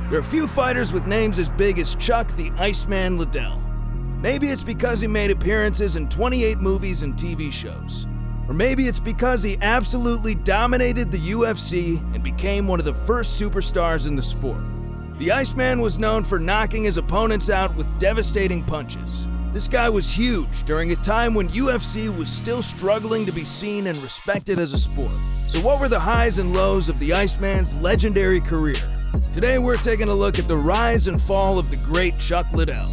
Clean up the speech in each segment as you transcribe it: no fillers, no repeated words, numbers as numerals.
There are few fighters with names as big as Chuck the Iceman Liddell. Maybe it's because he made appearances in 28 movies and TV shows. Or maybe it's because he absolutely dominated the UFC and became one of the first superstars in the sport. The Iceman was known for knocking his opponents out with devastating punches. This guy was huge during a time when UFC was still struggling to be seen and respected as a sport. So what were the highs and lows of the Iceman's legendary career? Today we're taking a look at the rise and fall of the great Chuck Liddell.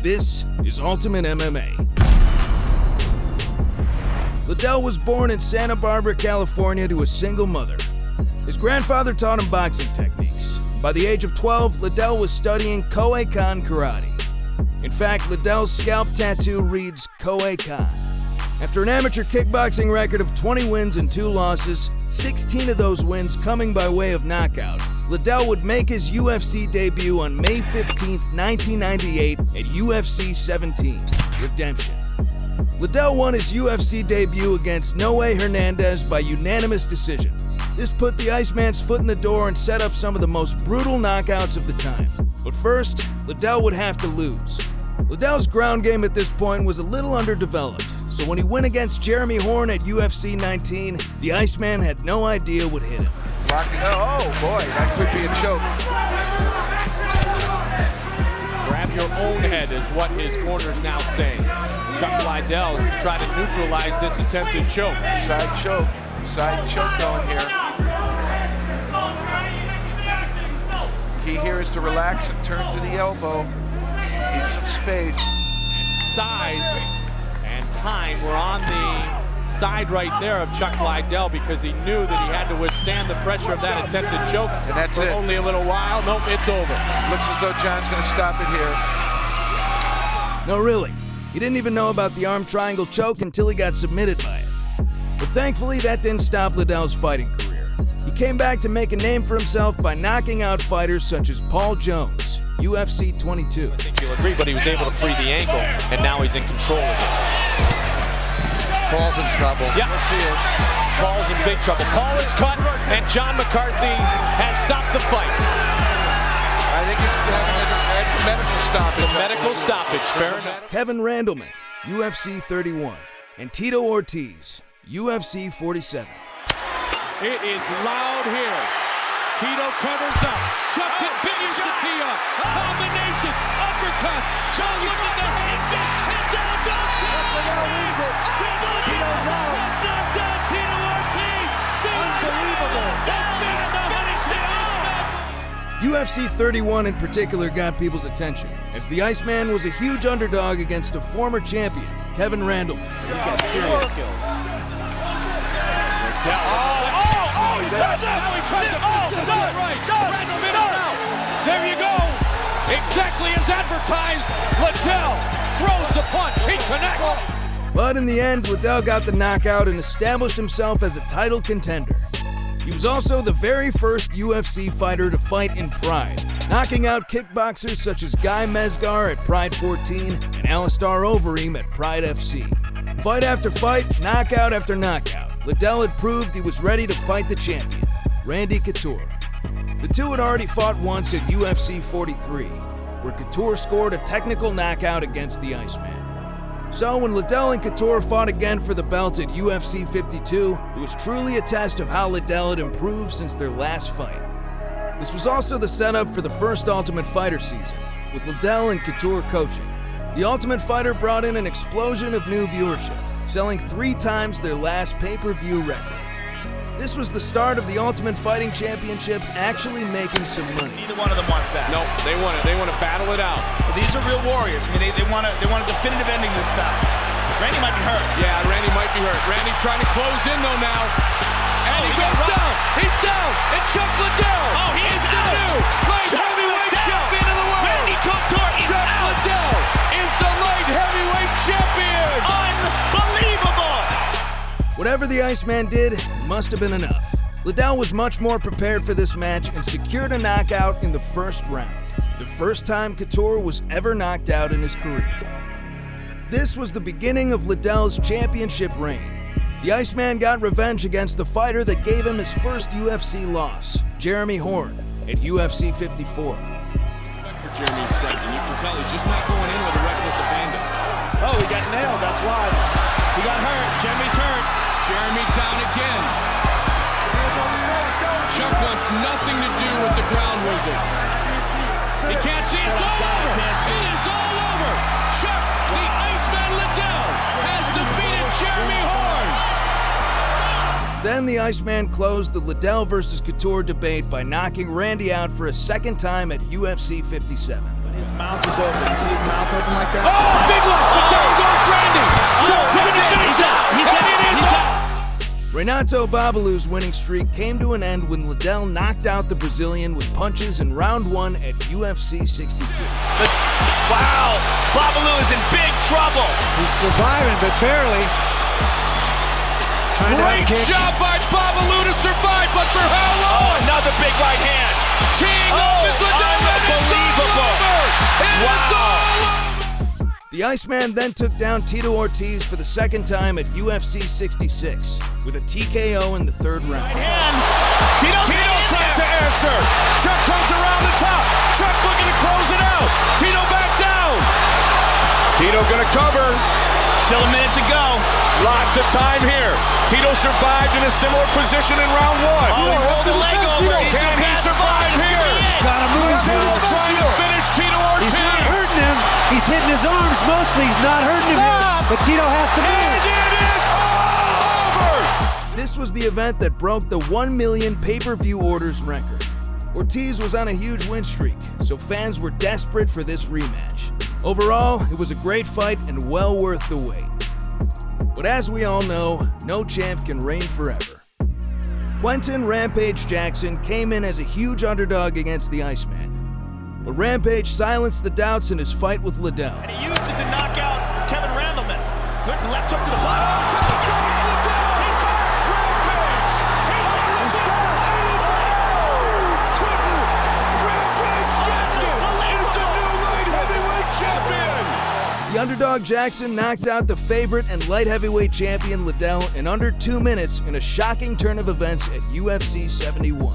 This is Ultimate MMA. Liddell was born in Santa Barbara, California to a single mother. His grandfather taught him boxing techniques. By the age of 12, Liddell was studying Koei-kan karate. In fact, Liddell's scalp tattoo reads Koei-kan. After an amateur kickboxing record of 20 wins and 2 losses, 16 of those wins coming by way of knockout, Liddell would make his UFC debut on May 15, 1998 at UFC 17, Redemption. Liddell won his UFC debut against Noe Hernandez by unanimous decision. This put the Iceman's foot in the door and set up some of the most brutal knockouts of the time. But first, Liddell would have to lose. Liddell's ground game at this point was a little underdeveloped, so when he went against Jeremy Horn at UFC 19, the Iceman had no idea what hit him. Oh boy, that could be a choke. Grab your own head is what his corner's now saying. Chuck Liddell is to try to neutralize this attempted choke. Side choke going here. Key here is to relax and turn to the elbow. Keep some space. And size and time were on the side right there of Chuck Liddell because he knew that he had to withstand the pressure of that attempted choke. And that's for it. Only a little while. Nope, it's over. Looks as though John's going to stop it here. No, really. He didn't even know about the arm triangle choke until he got submitted by it. But thankfully, that didn't stop Liddell's fighting career. He came back to make a name for himself by knocking out fighters such as Paul Jones, UFC 22. I think you'll agree, but he was able to free the ankle, and now he's in control of it. Paul's in trouble. Yeah. Yes, he is. Paul's in big trouble. Paul is cut, and John McCarthy has stopped the fight. I think he's having a medical stoppage. It's a medical stoppage, fair enough. Kevin Randleman, UFC 31, and Tito Ortiz, UFC 47. It is loud here. Tito covers up. Chuck continues to tee up. Combinations, uppercuts. Chuck looking to handstand, and down goes Tito. Chuck Liddell has knocked down Tito Ortiz. Unbelievable. UFC 31 in particular got people's attention, as the Iceman was a huge underdog against a former champion, Kevin Randleman. He's got serious skills. He's got that. He tries to right. Randleman out. There you go. Exactly as advertised. Liddell throws the punch. He connects. But in the end, Liddell got the knockout and established himself as a title contender. He was also the very first UFC fighter to fight in Pride, knocking out kickboxers such as Guy Mezgar at Pride 14 and Alistair Overeem at Pride FC. Fight after fight, knockout after knockout, Liddell had proved he was ready to fight the champion, Randy Couture. The two had already fought once at UFC 43, where Couture scored a technical knockout against the Iceman. So when Liddell and Couture fought again for the belt at UFC 52, it was truly a test of how Liddell had improved since their last fight. This was also the setup for the first Ultimate Fighter season, with Liddell and Couture coaching. The Ultimate Fighter brought in an explosion of new viewership, selling 3 times their last pay-per-view record. This was the start of the Ultimate Fighting Championship actually making some money. Neither one of them wants that. No, they want it. They want to battle it out. But these are real warriors. I mean, they want a definitive ending to this battle. Randy might be hurt. Yeah, Randy might be hurt. Randy trying to close in though now. And he goes down. He's down. And Chuck Liddell is the new light heavyweight champion of the world. Randy Couture is Chuck Liddell is the light heavyweight champion. Unbelievable. Whatever the Iceman did, it must have been enough. Liddell was much more prepared for this match and secured a knockout in the first round, the first time Couture was ever knocked out in his career. This was the beginning of Liddell's championship reign. The Iceman got revenge against the fighter that gave him his first UFC loss, Jeremy Horn. at UFC 54. Respect for Jeremy's set, and you can tell he's just not going in with the reckless abandon. Oh, he got nailed, that's why. He got hurt, Jeremy's hurt. Jeremy down again. Chuck wants nothing to do with the ground wizard. He can't see, it's all over. It is all over. Chuck, the Iceman Liddell, has defeated Jeremy Horn. Then the Iceman closed the Liddell versus Couture debate by knocking Randy out for a second time at UFC 57. His mouth is open. You see his mouth open like that? Oh, big left, but down goes Randy. Chuck trying to finish it. He's out. Renato Babalu's winning streak came to an end when Liddell knocked out the Brazilian with punches in round 1 at UFC 62. Wow, Babalu is in big trouble. He's surviving, but barely. Great job by Babalu to survive, but for how long? Oh, another big right hand. Teeing up is Liddell, and it's all over. It's all over. The Iceman then took down Tito Ortiz for the second time at UFC 66 with a TKO in the 3rd round. Tito tries to answer. Chuck comes around the top. Chuck looking to close it out. Tito back down. Tito gonna cover. Still a minute to go. Lots of time here. Tito survived in a similar position in round 1. Oh, he rolled the leg over. Can he survive here? He's got to move. Tito trying to finish Tito Ortiz. He's not hurting him. He's hitting his arms mostly. He's not hurting him here. But Tito has to move. And it is all over. This was the event that broke the 1 million pay-per-view orders record. Ortiz was on a huge win streak, so fans were desperate for this rematch. Overall, it was a great fight and well worth the wait. But as we all know, no champ can reign forever. Quentin Rampage Jackson came in as a huge underdog against the Iceman. But Rampage silenced the doubts in his fight with Liddell. And he used it to knock out Kevin Randleman. Good left hook to the bottom. The underdog Jackson knocked out the favorite and light heavyweight champion Liddell in under 2 minutes in a shocking turn of events at UFC 71.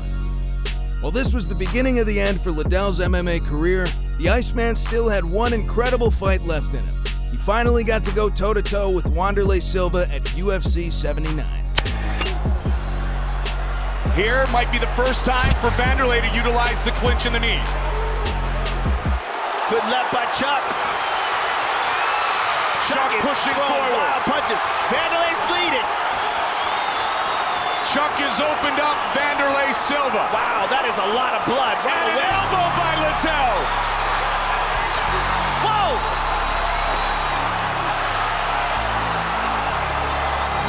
While this was the beginning of the end for Liddell's MMA career, the Iceman still had one incredible fight left in him. He finally got to go toe-to-toe with Wanderlei Silva at UFC 79. Here might be the first time for Wanderlei to utilize the clinch in the knees. Good left by Chuck. Chuck pushing forward. Wow, punches. Wanderlei's bleeding. Chuck has opened up Wanderlei Silva. Wow, that is a lot of blood. Right And an away. elbow by Liddell. Whoa!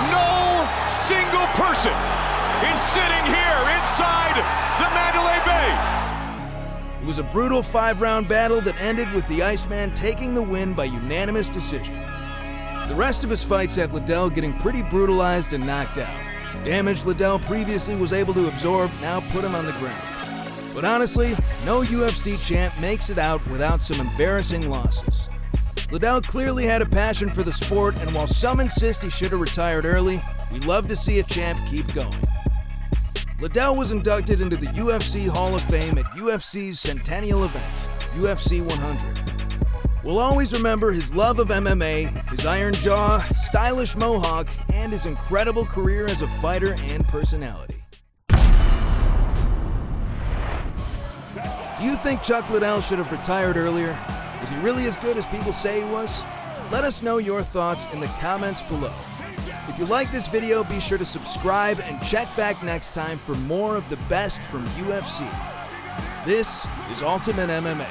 No single person is sitting here inside the Mandalay Bay. It was a brutal 5-round battle that ended with the Iceman taking the win by unanimous decision. The rest of his fights had Liddell getting pretty brutalized and knocked out. Damage Liddell previously was able to absorb now put him on the ground. But honestly, no UFC champ makes it out without some embarrassing losses. Liddell clearly had a passion for the sport, and while some insist he should have retired early, we love to see a champ keep going. Liddell was inducted into the UFC Hall of Fame at UFC's centennial event, UFC 100. We'll always remember his love of MMA, his iron jaw, stylish mohawk, and his incredible career as a fighter and personality. Do you think Chuck Liddell should have retired earlier? Was he really as good as people say he was? Let us know your thoughts in the comments below. If you like this video, be sure to subscribe and check back next time for more of the best from UFC. This is Ultimate MMA.